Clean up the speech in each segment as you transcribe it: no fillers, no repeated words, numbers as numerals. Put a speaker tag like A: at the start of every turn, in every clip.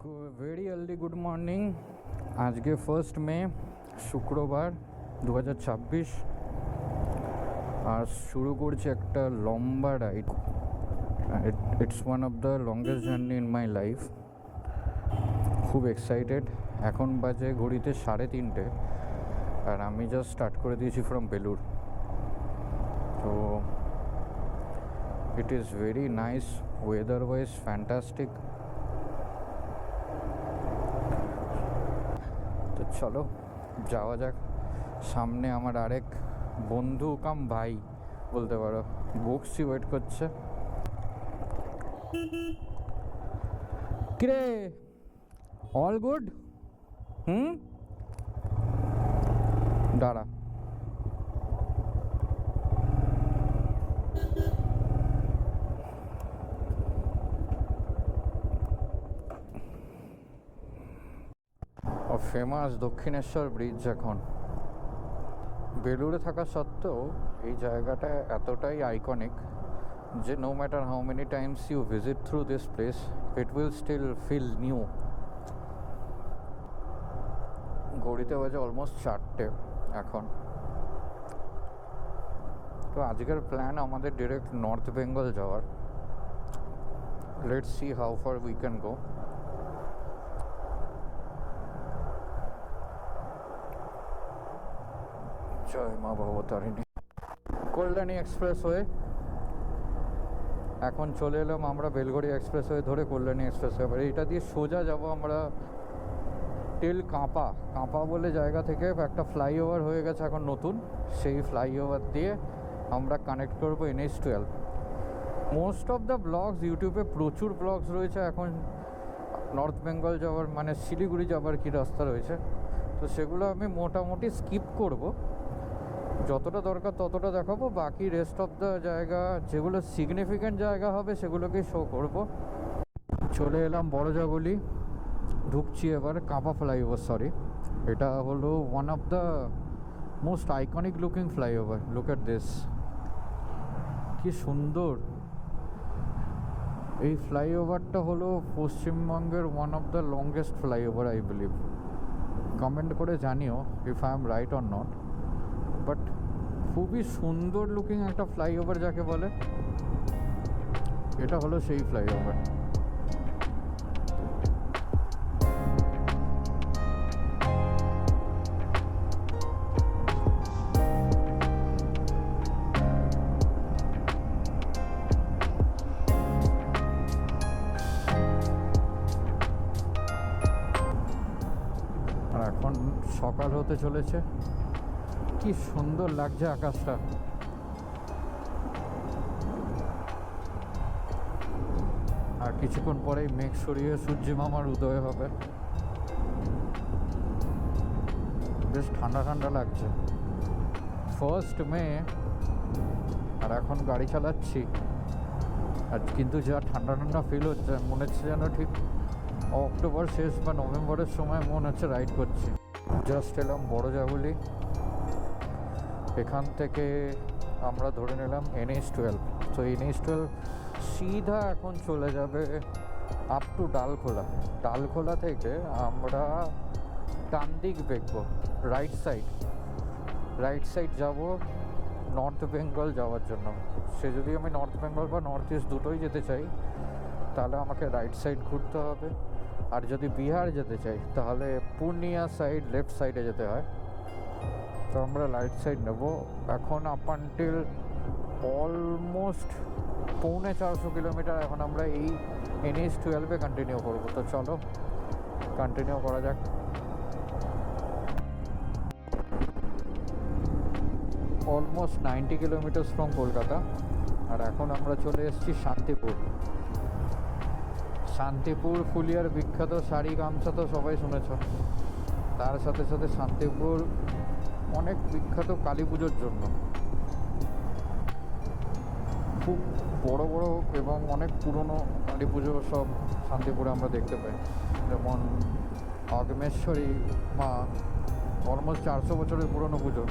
A: Very early good morning. আজকে 1 মে, শুক্রবার 2026, আর শুরু করছি একটা লম্বা ride. It's one of the longest journey in my life. খুব এক্সাইটেড। এখন বাজে ঘড়িতে 3:30, আর আমি জাস্ট স্টার্ট করে দিয়েছি ফ্রম বেলুর। তো it is very nice, weather wise fantastic. তো চলো যাওয়া যাক। সামনে আমার আরেক বন্ধু কাম ভাই বলতে পারো, বক্সি ওয়েট করছে। কিরে, অল গুড? দাঁড়া, ফেমাস দক্ষিণেশ্বর ব্রিজ। এখন বেলুড়ে থাকা সত্ত্বেও এই জায়গাটা এতটাই আইকনিক যে no matter how many times you visit through this place, it will still feel new. ঘড়িতে বাজে অলমোস্ট 4টে এখন। তো আজকের প্ল্যান আমাদের ডিরেক্ট নর্থ বেঙ্গল যাওয়ার। Let's see how far we can go. জয় মা ভবতারিণী। কল্যাণী এক্সপ্রেসওয়ে, এখন চলে এলাম আমরা বেলঘড়ি এক্সপ্রেসওয়ে ধরে কল্যাণী এক্সপ্রেসওয়ে। এবার এইটা দিয়ে সোজা যাব আমরা টিল কাঁপা। কাঁপা বলে জায়গা থেকে একটা ফ্লাইওভার হয়ে গেছে এখন নতুন, সেই ফ্লাইওভার দিয়ে আমরা কানেক্ট করবো NH-12। Most of the blogs, ইউটিউবে প্রচুর ব্লগস রয়েছে এখন নর্থ বেঙ্গল যাওয়ার, মানে শিলিগুড়ি যাওয়ার কি রাস্তা রয়েছে। তো সেগুলো আমি মোটামুটি স্কিপ করব, যতটা দরকার ততটা দেখাবো। বাকি রেস্ট অফ দ্য জায়গা, যেগুলো সিগনিফিক্যান্ট জায়গা হবে সেগুলোকেই শো করব। চলে এলাম বড়জাগুলি, ঢুকছি এবার কাঁপা ফ্লাইওভার। সরি, এটা হলো one of the most iconic looking flyover. Look at this, কি সুন্দর। এই ফ্লাইওভারটা হলো পশ্চিমবঙ্গের one of the longest flyover I believe. Comment করে জানিও if I am right or not, but খুবই সুন্দর লুকিং একটা ফ্লাইওভার যাকে বলে, এটা হলো সেই ফ্লাইওভার। আর এখন সকাল হতে চলেছে, কি সুন্দর লাগছে আকাশটা। আর কিছুক্ষণ পরেই মেঘ সরিয়ে সূর্য মামার উদয় হবে। বেশ ঠান্ডা ঠান্ডা লাগছে, 1 মে। আর এখন গাড়ি চালাচ্ছি, আর কিন্তু যা ঠান্ডা ঠান্ডা ফিল হচ্ছে, মনে হচ্ছে যেন ঠিক অক্টোবর শেষ বা নভেম্বরের সময় মনে হচ্ছে রাইড করছি। জাস্ট এলাম বড়জাগুলি, এখান থেকে আমরা ধরে নিলাম NH-12। তো NH-12 সিধা এখন চলে যাবে আপ টু ডালখোলা। ডালখোলা থেকে আমরা ডান দিক দেখবো, রাইট সাইড যাব নর্থ বেঙ্গল যাওয়ার জন্য। সে যদি আমি নর্থ বেঙ্গল বা নর্থ ইস্ট দুটোই যেতে চাই, তাহলে আমাকে রাইট সাইড ঘুরতে হবে। আর যদি বিহার যেতে চাই তাহলে পূর্ণিয়া সাইড, লেফট সাইডে যেতে হয়। তো আমরা রাইট সাইড নেব। এখন আপ আনটিল অলমোস্ট 450 কিলোমিটার এখন আমরা এই NH-12 কন্টিনিউ করবো। তো চলো কন্টিনিউ করা যাক। Almost 90 kilometres from Kolkata. আর এখন আমরা চলে এসেছি শান্তিপুর। ফুলিয়ার বিখ্যাত শাড়ি গামছা তো সবাই শুনেছ। তার সাথে সাথে শান্তিপুর অনেক বিখ্যাত কালী পুজোর জন্য। খুব বড় বড় এবং অনেক পুরনো কালী পুজো সব শান্তিপুরে আমরা দেখতে পাই। যেমন অগ্নেশ্বরী মা, অলমোস্ট 400 বছরের পুরনো পুজো।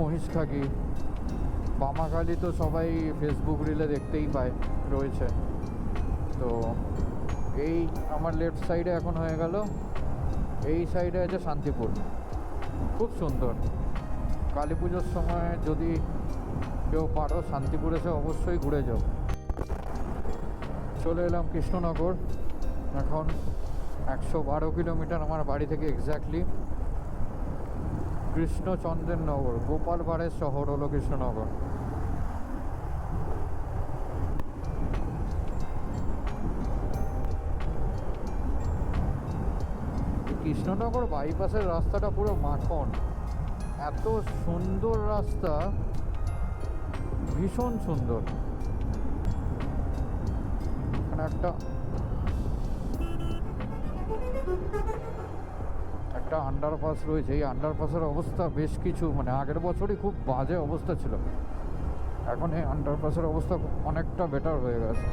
A: মহিষখাগি, বামাকালী তো সবাই ফেসবুক রিলে দেখতেই পায় রয়েছে। তো এই আমার লেফট সাইডে এখন হয়ে গেল, এই সাইডে আছে শান্তিপুর, খুব সুন্দর। কালী পুজোর সময় যদি কেউ পারো শান্তিপুর এসে অবশ্যই ঘুরে যাও। চলে এলাম কৃষ্ণনগর, এখন 112 কিলোমিটার আমার বাড়ি থেকে এক্স্যাক্টলি। কৃষ্ণচন্দ্রের নগর, গোপাল ভাঁড়ের শহর হলো কৃষ্ণনগর। কৃষ্ণনগর বাইপাসের রাস্তাটা পুরো মাখন, এত সুন্দর রাস্তা, ভীষণ সুন্দর। এখানে একটা আন্ডারপাস রয়েছে, এই আন্ডারপাসের অবস্থা বেশ কিছু, মানে আগের বছরই খুব বাজে অবস্থা ছিল, এখন এই আন্ডারপাসের অবস্থা অনেকটা বেটার হয়ে গেছে।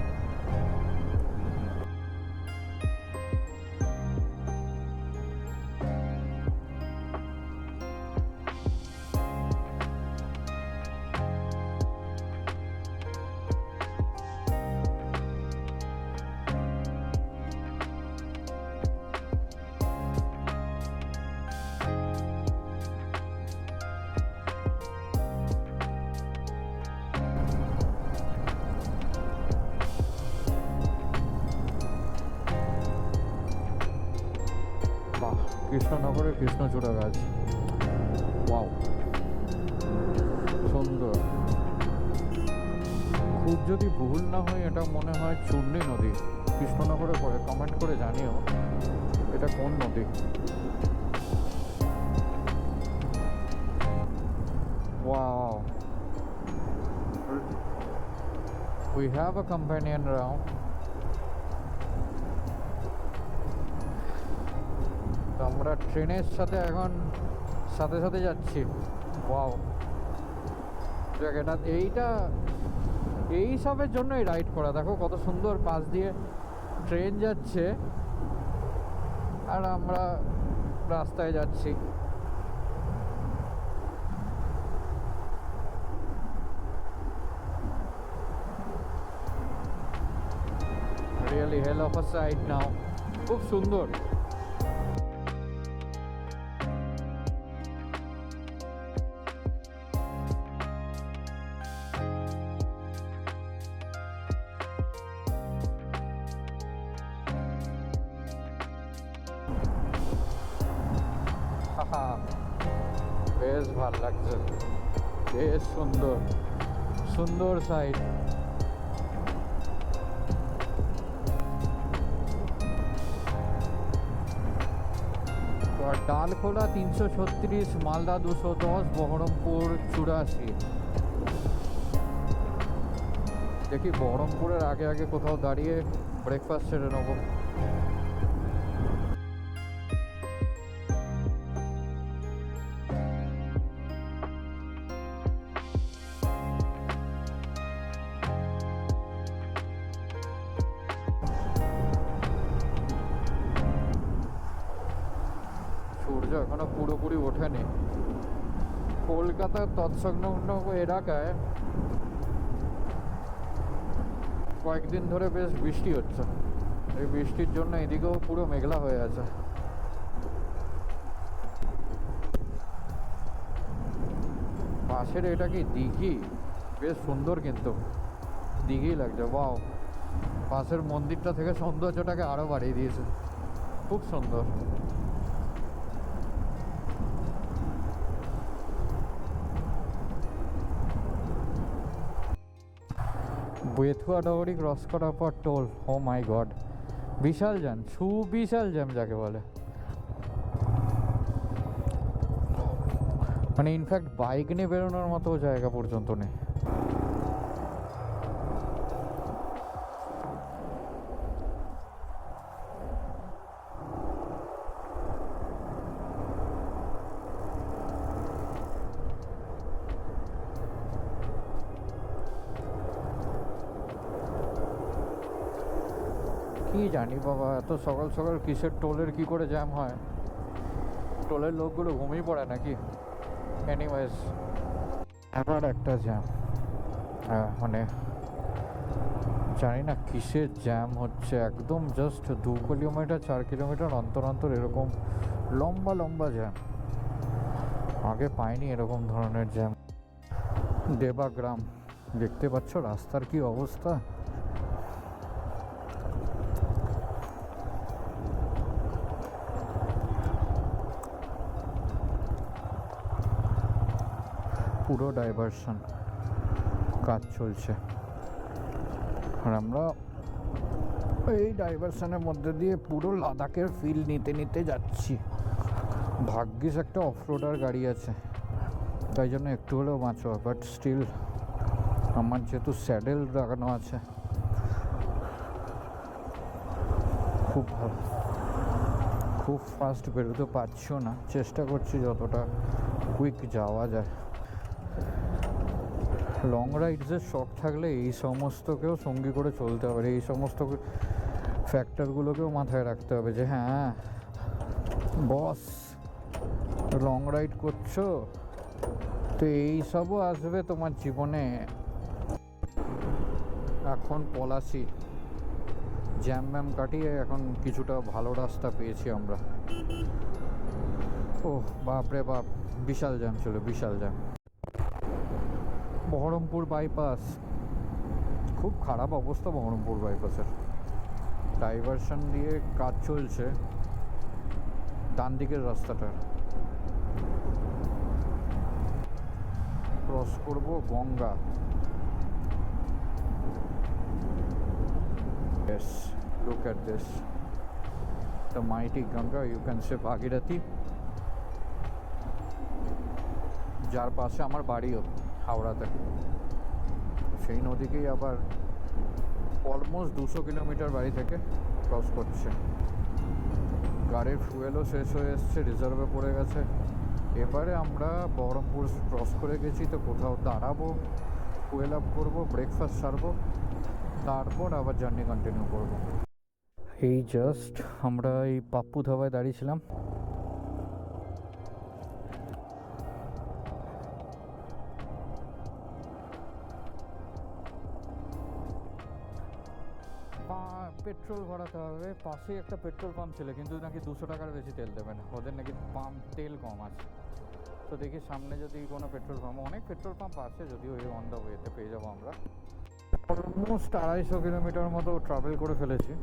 A: বাহ, কৃষ্ণনগরের কৃষ্ণচূড়া গাছ, ওয়াও, সুন্দর। খুব যদি ভুল না হয় এটা মনে হয় চূর্ণী নদী। কৃষ্ণনগরে পরে কমেন্ট করে জানিও এটা কোন নদী। Wow, we have a companion round. তো আমরা ট্রেনের সাথে এখন সাথে সাথে যাচ্ছি। ওয়াও, জায়গাটা এই সবের জন্যই রাইড করা। দেখো কত সুন্দর, পাশ দিয়ে ট্রেন যাচ্ছে আর আমরা রাস্তায় যাচ্ছি। Really hell of a side now, খুব সুন্দর। বেশ ভাল লাগছে, বেশ সুন্দর সুন্দর সাইড। ডালখোলা 336, মালদা 210, বহরমপুর 84। দেখি বহরমপুরের আগে আগে কোথাও দাঁড়িয়ে ব্রেকফাস্ট সেরে নেবো। সূর্য এখনো পুরোপুরি ওঠেনি। কলকাতার তৎসংলগ্ন এলাকায় কয়েকদিন ধরে বেশ বৃষ্টি হচ্ছে, এই বৃষ্টির জন্য এদিকেও পুরো মেঘলা হয়ে আছে। পাশের এটা কি দিঘি? বেশ সুন্দর, কিন্তু দিঘি লাগছে। বাও, পাশের মন্দিরটা থেকে সৌন্দর্যটাকে আরো বাড়িয়ে দিয়েছে, খুব সুন্দর। বেথুয়া ডগরি ক্রস করার পর টোল, ও মাই গড, বিশাল জ্যাম, সুবিশাল জ্যাম যাকে বলে। মানে ইনফ্যাক্ট বাইক নিয়ে বেরোনোর মতো জায়গা পর্যন্ত নেই। কি জানি বাবা, এত সকাল সকাল কিসের টোলের কি করে জ্যাম হয়? টোলের লোকগুলো ঘুমিয়ে পড়ে নাকি? এনিওয়েজ, আবার একটা জ্যাম, মানে জানি না কিসের জ্যাম হচ্ছে, একদম জাস্ট 2 কিলোমিটার 4 কিলোমিটার অন্তর অন্তর এরকম লম্বা লম্বা জ্যাম। আগে পাইনি এরকম ধরনের জ্যাম। দেবাগ্রাম, দেখতে পাচ্ছ রাস্তার কি অবস্থা। পুরো ডাইভারশন কাজ চলছে, আর আমরা এই ডাইভারশনের মধ্যে দিয়ে পুরো লাদাখের ফিল নিতে নিতে যাচ্ছি। ভাগ্যিস একটা অফরোডার গাড়ি আছে, তাই জন্য একটু হলেও বাঁচো, বাট স্টিল আমার যেহেতু স্যাডেল লাগানো আছে, খুব ভালো, খুব ফাস্ট বেরোতে পারছিও না, চেষ্টা করছি যতটা কুইক যাওয়া যায়। লং রাইডসের শখ থাকলে এই সমস্তকেও সঙ্গী করে চলতে হবে, এই সমস্ত ফ্যাক্টরগুলোকেও মাথায় রাখতে হবে যে হ্যাঁ বস লং রাইড করছো তো এই সবও আসবে তোমার জীবনে। এখন পলাশি জ্যাম ম্যাম কাটিয়ে এখন কিছুটা ভালো রাস্তা পেয়েছি আমরা। ও বাপরে বাপ, বিশাল জ্যাম ছিল, বিশাল জ্যাম। বহরমপুর বাইপাস, খুব খারাপ অবস্থা বহরমপুর বাইপাসের। ডাইভারশন দিয়ে কাজ চলছে ডান দিকের রাস্তাটার। ক্রস করব Ganga. Yes, look at this, the mighty Ganga, you can say Bhagirathi, যার পাশে আমার বাড়িও হাওড়াতে। সেই নদীকেই আবার অলমোস্ট 200 কিলোমিটার বাড়ি থেকে ক্রস করছে। গাড়ির ফুয়েলও শেষ হয়ে এসছে, রিজার্ভে পড়ে গেছে। এবারে আমরা বহরমপুর ক্রস করে গেছি, তো কোথাও দাঁড়াবো, ফুয়েল আপ করবো, ব্রেকফাস্ট সারবো, তারপর আবার জার্নি কন্টিনিউ করবো। এই জাস্ট আমরা এই পাপ্পু ধাবায় দাঁড়িয়েছিলাম। পেট্রোল ভরাতে হবে, পাশেই একটা পেট্রোল পাম্প ছিল, কিন্তু নাকি 200 টাকার বেশি তেল দেবে না, ওদের নাকি পাম্প তেল কম আছে। তো দেখি সামনে যদি কোনো পেট্রোল পাম্প, অনেক পেট্রোল পাম্প আছে যদিও, ওই অন দ্য ওয়েতে পেয়ে যাবো আমরা। অলমোস্ট 250 কিলোমিটার মতো ট্রাভেল করে ফেলেছি,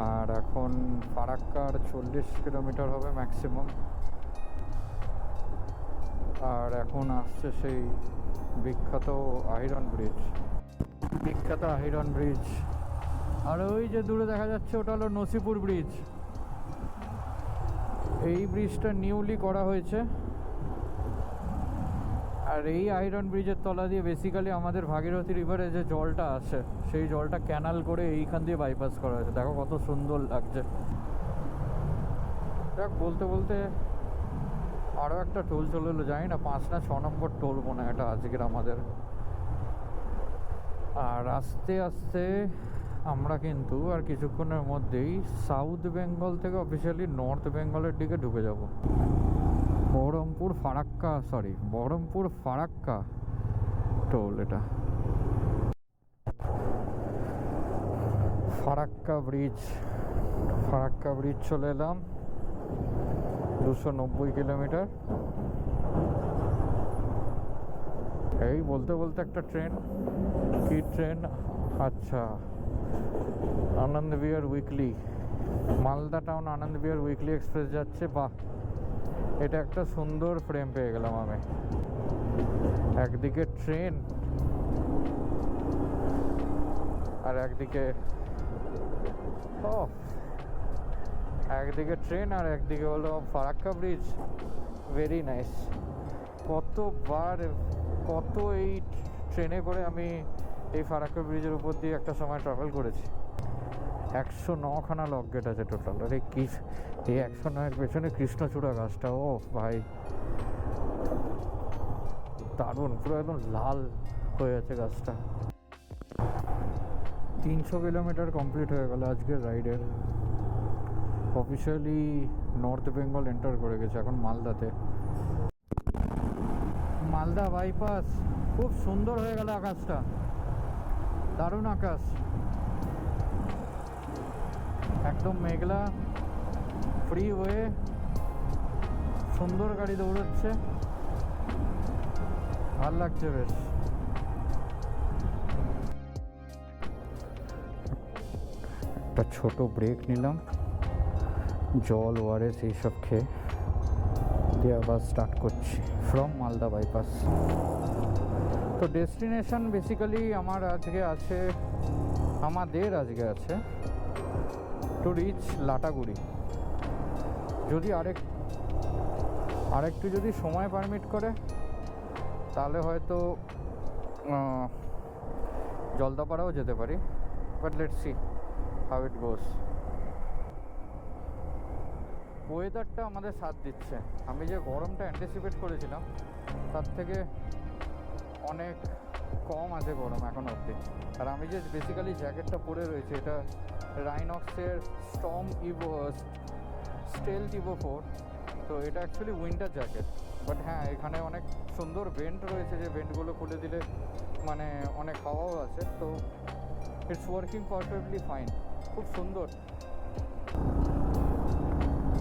A: আর এখন ফারাক্কার 40 কিলোমিটার হবে ম্যাক্সিমাম। আর এখন আসছে সেই বিখ্যাত আইরন ব্রিজ, বিখ্যাত আইরন ব্রিজ। আর ওই যে দূরে দেখা যাচ্ছে ওটা হলো নসিপুর ব্রিজ। এই ব্রিজটা নিউলি করা হয়েছে, আর এই আয়রন ব্রিজের তলা দিয়ে বেসিক্যালি আমাদের ভাগীরথী রিভারে যে জলটা আসে সেই জলটা ক্যানাল করে এইখান দিয়ে বাইপাস করা হয়েছে। দেখো কত সুন্দর লাগছে। দেখ বলতে বলতে আরও একটা টোল চলে এলো, জানি না 5 না 6 নম্বর টোল মনে হয় এটা আজকের আমাদের। আর আস্তে আস্তে আমরা কিন্তু আর কিছুক্ষণের মধ্যেই সাউথ বেঙ্গল থেকে অফিসিয়ালি নর্থ বেঙ্গলের দিকে ঢুকে যাব। বহরমপুর ফারাক্কা টোল এটা। ফারাক্কা ব্রিজ চলে এলাম, 290 কিলোমিটার। এই বলতে বলতে একটা ট্রেন, কি ট্রেন, আচ্ছা আনন্দ বিহার উইকলি, মালদা টাউন আনন্দ বিহার উইকলি এক্সপ্রেস যাচ্ছে। বাহ, এটা একটা সুন্দর ফ্রেম পেয়ে গেলাম আমি। একদিকে ট্রেন আর একদিকে একদিকে হলো ফারাক্কা ব্রিজ। Very nice. কত এই ট্রেনে করে আমি এই ফারাক্কা ব্রিজের উপর দিয়ে একটা সময় ট্রাভেল করেছি। 109খানা লক গেট আছে টোটাল। আরে কি এই 109-এর পেছনে কৃষ্ণচূড়া গাছটা, ও ভাই দারুণ, পুরো একদম লাল হয়ে আছে গাছটা। 300 কিলোমিটার কমপ্লিট হয়ে গেল আজকের রাইডের। অফিসিয়ালি নর্থ বেঙ্গল এন্টার করে গেছে এখন মালদাতে। মালদা বাইপাস, খুব সুন্দর হয়ে গেল আকাশটা, দারুণ আকাশ। একদম মেঘলা ফ্রি ওয়ে, সুন্দর গাড়ি দৌড়চ্ছে, ভাল লাগছে বেশ। একটা ছোট ব্রেক নিলাম, জল ওয়ারেস এইসব খেয়ে দিয়ে আবার স্টার্ট করছি ফ্রম মালদা বাইপাস। তো ডেস্টিনেশন বেসিক্যালি আমাদের আজকে আছে টু রিচ লাটাগুড়ি। যদি আরেকটু যদি সময় পারমিট করে তাহলে হয়তো জলদাপাড়াও যেতে পারি, but let's see how it goes. ওয়েদারটা আমাদের সাথ দিচ্ছে, আমি যে গরমটা অ্যান্টিসিপেট করেছিলাম তার থেকে অনেক কম আছে গরম এখন অবধি। আর আমি যে বেসিক্যালি জ্যাকেটটা পরে রয়েছে এটা রাইনক্সের স্টেলথ ইভো 4, তো এটা অ্যাকচুয়ালি উইন্টার জ্যাকেট। বাট হ্যাঁ, এখানে অনেক সুন্দর ভেন্ট রয়েছে, যে ভেন্টগুলো খুলে দিলে মানে অনেক হাওয়াও আছে, তো ইটস ওয়ার্কিং পারফেক্টলি ফাইন, খুব সুন্দর।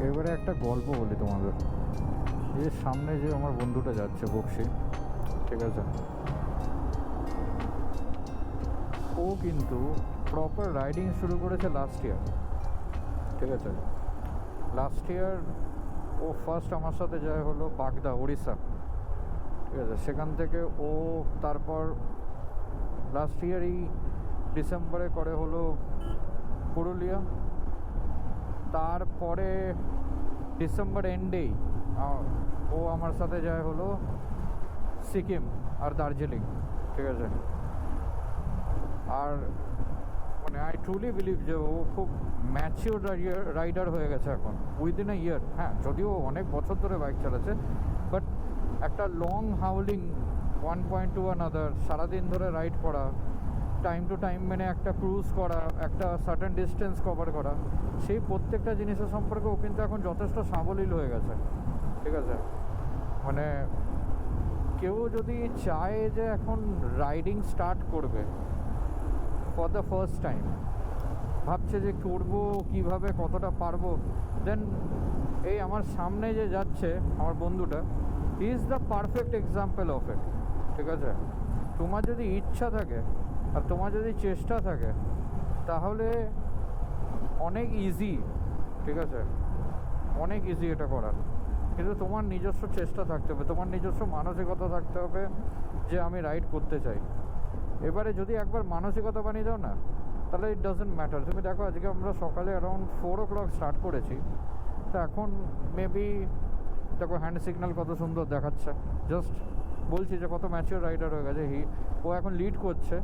A: এবারে একটা গল্প বলি তোমাদের। এই সামনে যে আমার বন্ধুটা যাচ্ছে বক্সি, ঠিক আছে, ও কিন্তু প্রপার রাইডিং শুরু করেছে লাস্ট ইয়ার, ঠিক আছে। লাস্ট ইয়ার ও ফার্স্ট আমার সাথে যায় হলো বাগদা, উড়িষ্যা, ঠিক আছে। সেখান থেকে ও তারপর লাস্ট ইয়ারই ডিসেম্বরে করে হলো পুরুলিয়া, তারপরে ডিসেম্বর এন্ডেই ও আমার সাথে যায় হলো সিকিম আর দার্জিলিং, ঠিক আছে। আর মানে আই ট্রুলি বিলিভ যে ও খুব ম্যাচিওর রাইডার হয়ে গেছে এখন উইদিন এ ইয়ার। হ্যাঁ, যদিও অনেক বছর ধরে বাইক চালাচ্ছে, বাট একটা লং হাউলিং 1.2 আনাদার, সারাদিন ধরে রাইড করা, টাইম টু টাইম মেনে একটা ক্রুজ করা, একটা সার্টেন ডিস্টেন্স কভার করা, সেই প্রত্যেকটা জিনিসের সম্পর্কে ও কিন্তু এখন যথেষ্ট সাবলীল হয়ে গেছে, ঠিক আছে। মানে কেউ যদি চায় যে এখন রাইডিং স্টার্ট করবে ফর দ্য ফার্স্ট টাইম, ভাবছে যে করবো কীভাবে, কতটা পারবো, দেন এই আমার সামনে যে যাচ্ছে আমার বন্ধুটা, he is the perfect example of it, ঠিক আছে। তোমার যদি ইচ্ছা থাকে আর তোমার যদি চেষ্টা থাকে তাহলে অনেক ইজি, ঠিক আছে, অনেক ইজি এটা করার। কিন্তু তোমার নিজস্ব চেষ্টা থাকতে হবে, তোমার নিজস্ব মানসিকতা থাকতে হবে যে আমি রাইড করতে চাই। এবারে যদি একবার মানসিকতা বানিয়ে দাও না, তাহলে ইট ডাজেন্ট ম্যাটার। তুমি দেখো আজকে আমরা সকালে অ্যারাউন্ড 4 o'clock স্টার্ট করেছি, তো এখন মেবি দেখো হ্যান্ড সিগন্যাল কত সুন্দর দেখাচ্ছে, জাস্ট বলছি যে কত ম্যাচিওর রাইডার হয়ে গেছে। ও এখন লিড করছে,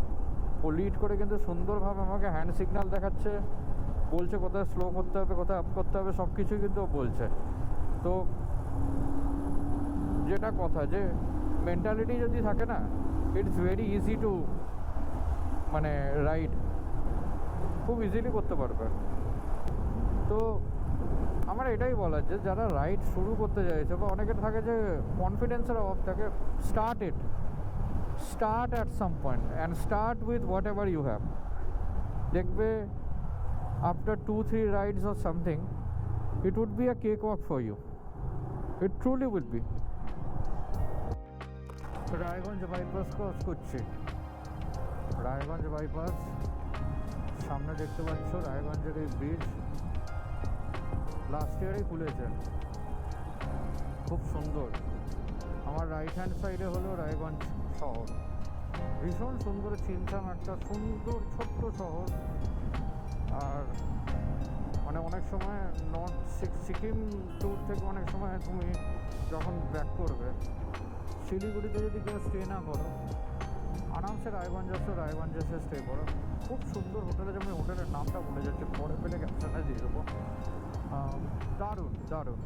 A: ও লিড করে কিন্তু সুন্দরভাবে আমাকে হ্যান্ড সিগন্যাল দেখাচ্ছে, বলছে কোথায় স্লো করতে হবে, কোথায় আপ করতে হবে, সব কিছুই কিন্তু ও বলছে। তো যেটা কথা, যে মেন্টালিটি যদি থাকে না, ইটস ভেরি ইজি টু মানে রাইড খুব ইজিলি করতে পারবে। তো আমার এটাই বলার যে যারা রাইড শুরু করতে চাইছে, বা অনেকের থাকে যে কনফিডেন্সের অভাব থাকে, start at some point and start with whatever you have. দেখবে after 2-3 rides or something it would be a cakewalk for you. It truly would be. Raiganj bypass cross করছি, রায়গঞ্জ বাইপাস সামনে দেখতে পাচ্ছ রায়গঞ্জের এই ব্রিজ, লাস্ট ইয়ারেই খুলেছে, খুব সুন্দর। আমার রাইট হ্যান্ড সাইডে হলো রায়গঞ্জ শহর, ভীষণ সুন্দর ছিমছাম একটা সুন্দর ছোট্ট শহর। আর মানে অনেক সময় সিকিম ট্যুর থেকে অনেক সময় তুমি যখন ব্যাক করবে শিলিগুড়িতে যদি কেউ স্টে না করো, আরামসে রায়গঞ্জ আসো, রায়গঞ্জে এসে স্টে করো। খুব সুন্দর হোটেলে, যেমন হোটেলের নামটা ভুলে যাচ্ছে, পরে পেলে ক্যাপশনে দিয়ে দেবো। দারুণ দারুণ।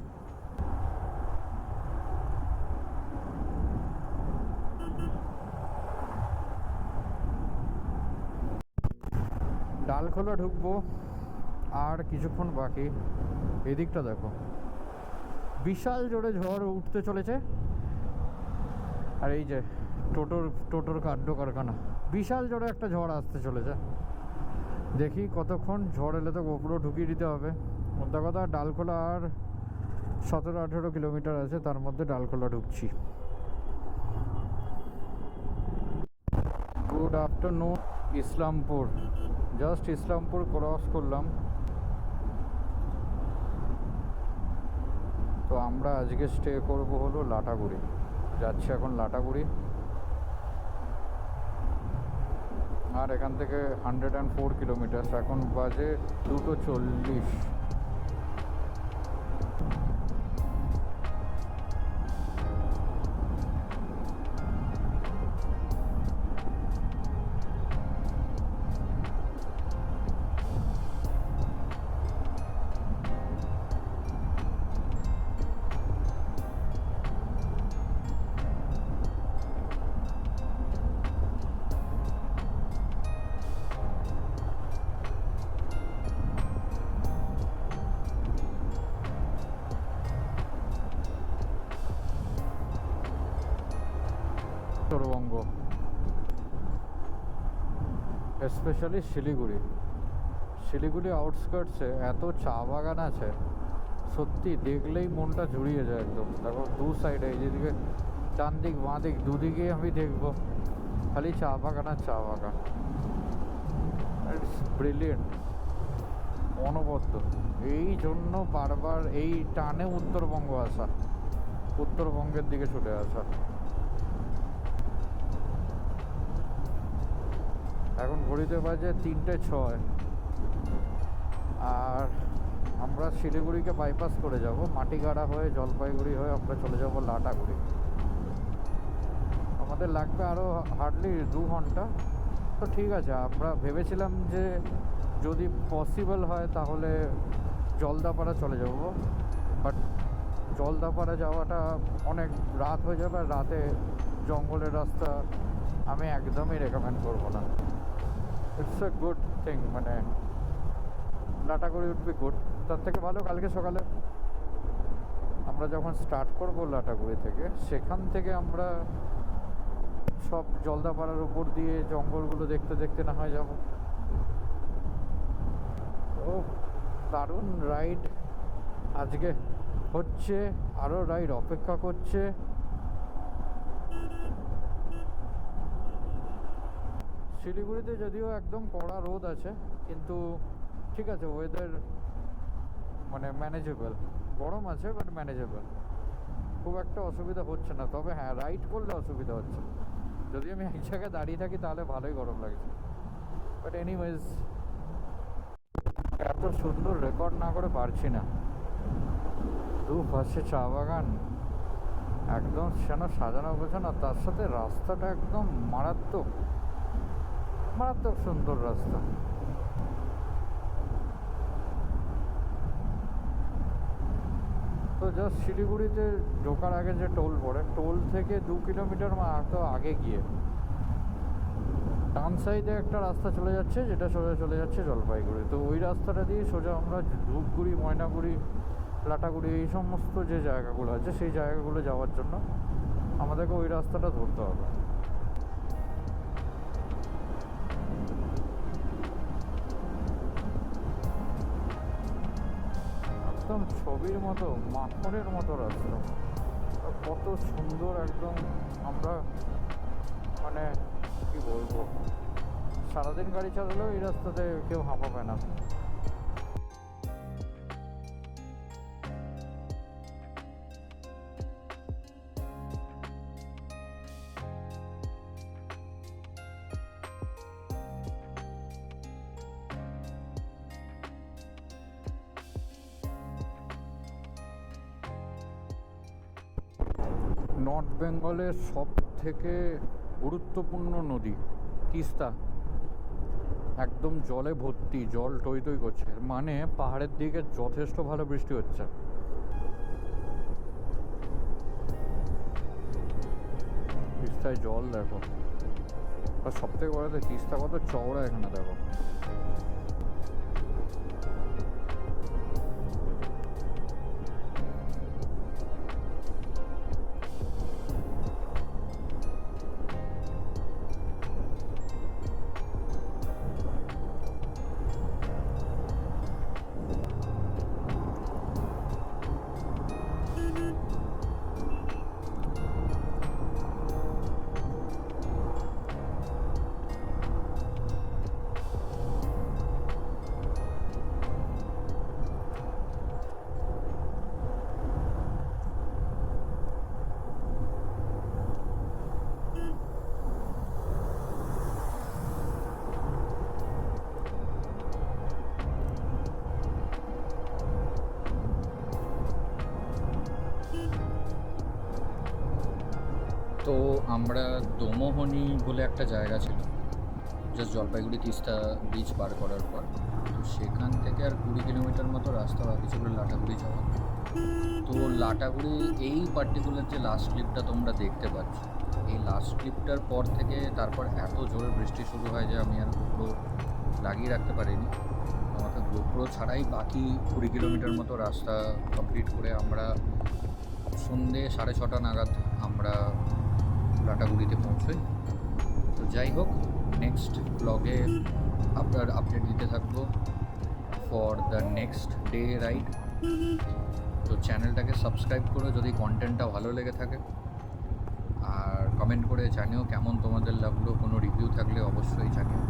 A: ডালখোলা ঢুকবো আর কিছুক্ষণ বাকি। এদিকটা দেখো, বিশাল জোরে ঝড় উঠতে চলেছে। আর এই যে টোটোর কার্য কারখানা, বিশাল জোরে একটা ঝড় আসতে চলেছে। দেখি কতক্ষণ, ঝড় এলে তো গোপুরো ঢুকিয়ে দিতে হবে। মোদ্দা কথা ডালখোলা আর 17-18 কিলোমিটার আছে, তার মধ্যে ডালখোলা ঢুকছি। Good afternoon. Islampur, just Islampur cross করলাম। তো আমরা আজকে স্টে করব হলো লাটাগুড়ি। যাচ্ছি এখন লাটাগুড়ি। আর এখান থেকে 104 কিলোমিটার। এখন বাজে 2:40। উত্তরবঙ্গ, স্পেশালি শিলিগুড়ি। শিলিগুড়ি আউটস্কার্টসে এত চা বাগান আছে, সত্যি দেখলেই মনটা জুড়িয়ে যায় একদম। দেখো দু সাইডে, এই যেদিকে ডান দিক বাঁ দিক দুদিকে আমি দেখবো খালি চা বাগান আর চা বাগান। ইটস ব্রিলিয়েন্ট, অনবদ্য। এই জন্য বারবার এই টানে উত্তরবঙ্গ আসা, উত্তরবঙ্গের দিকে ছুটে আসা। এখন ঘড়িতে বাজে 3:06। আর আমরা শিলিগুড়িকে বাইপাস করে যাব, মাটিগাড়া হয়ে জলপাইগুড়ি হয়ে আমরা চলে যাব লাটাগুড়ি। আমাদের লাগবে আরও হার্ডলি 2 ঘন্টা। তো ঠিক আছে, আমরা ভেবেছিলাম যে যদি পসিবল হয় তাহলে জলদাপাড়া চলে যাব, বাট জলদাপাড়া যাওয়াটা অনেক রাত হয়ে যাবে, আর রাতে জঙ্গলের রাস্তা আমি একদমই রেকমেন্ড করবো না। ইটস এ গুড থিং, মানে লাটাগুড়ি উড বি গুড। তার থেকে ভালো কালকে সকালে আমরা যখন স্টার্ট করবো লাটাগুড়ি থেকে, সেখান থেকে আমরা সব জলদাপাড়ার উপর দিয়ে জঙ্গলগুলো দেখতে দেখতে না হয় যাব। ও দারুণ রাইড আজকে হচ্ছে, আরও রাইড অপেক্ষা করছে। শিলিগুড়িতে যদিও একদম কড়া রোদ আছে, কিন্তু ঠিক আছে, ওয়েদার মানে ম্যানেজেবল। গরম আছে বাট ম্যানেজেবল, খুব একটা অসুবিধা হচ্ছে না। তবে হ্যাঁ, রাইড করলে অসুবিধা হচ্ছে। যদি আমি এক জায়গায় দাঁড়িয়ে থাকি তাহলে ভালোই গরম লাগছে। বাট এনিওয়েজ, এত সুন্দর রেকর্ড না করে পারছি না। দুপাশে চা বাগান, একদম যেন সাজানো গোছানো, তার সাথে রাস্তাটা একদম মারাত্মক মারাত্মক সুন্দর রাস্তা। তো জাস্ট শিলিগুড়িতে ঢোকার আগে যে টোল পড়ে, টোল থেকে 2 কিলোমিটার তো আগে গিয়ে ডান সাইডে একটা রাস্তা চলে যাচ্ছে, যেটা সোজা চলে যাচ্ছে জলপাইগুড়ি। তো ওই রাস্তাটা দিয়ে সোজা আমরা ধূপগুড়ি, ময়নাগুড়ি, লাটাগুড়ি, এই সমস্ত যে জায়গাগুলো আছে সেই জায়গাগুলো যাওয়ার জন্য আমাদেরকে ওই রাস্তাটা ধরতে হবে। একদম ছবির মতো, মাখনের মতো রাস্তা, কত সুন্দর একদম। আমরা মানে কি বলবো, সারাদিন গাড়ি চালালেও এই রাস্তাতে কেউ হাঁপাবে না। নর্থ বেঙ্গলের সব থেকে গুরুত্বপূর্ণ নদী তিস্তা, একদম জলে ভর্তি, জল টই টই করছে, মানে পাহাড়ের দিকে যথেষ্ট ভালো বৃষ্টি হচ্ছে। তিস্তায় জল দেখো, আর সব থেকে বড় তিস্তা কত চওড়া এখানে দেখো। তো আমরা দোমোহনি বলে একটা জায়গা ছিল, জাস্ট জলপাইগুড়ি তিস্তা বিচ পার করার পর, তো সেখান থেকে আর 20 কিলোমিটার মতো রাস্তা বাকি ছিল লাটাগুড়ি যাওয়া। তো লাটাগুড়ি এই পার্টিকুলার যে লাস্ট ক্লিপটা তোমরা দেখতে পাচ্ছ, এই লাস্ট ক্লিপটার পর থেকে তারপর এত জোরে বৃষ্টি শুরু হয় যে আমি আর গোপ্রো লাগিয়ে রাখতে পারিনি। আমাকে গোপ্রো ছাড়াই বাকি 20 কিলোমিটার মতো রাস্তা কমপ্লিট করে আমরা সন্ধে 6:30 নাগাদ আমরা লাটাগুড়িতে পৌঁছই। তো যাই হোক, নেক্সট ব্লগে আপনার আপডেট দিতে থাকবো for the next day ride. তো চ্যানেলটাকে সাবস্ক্রাইব করো যদি কন্টেন্টটা ভালো লেগে থাকে, আর কমেন্ট করে জানিও কেমন তোমাদের লাগলো। কোনো রিভিউ থাকলে অবশ্যই জানিও।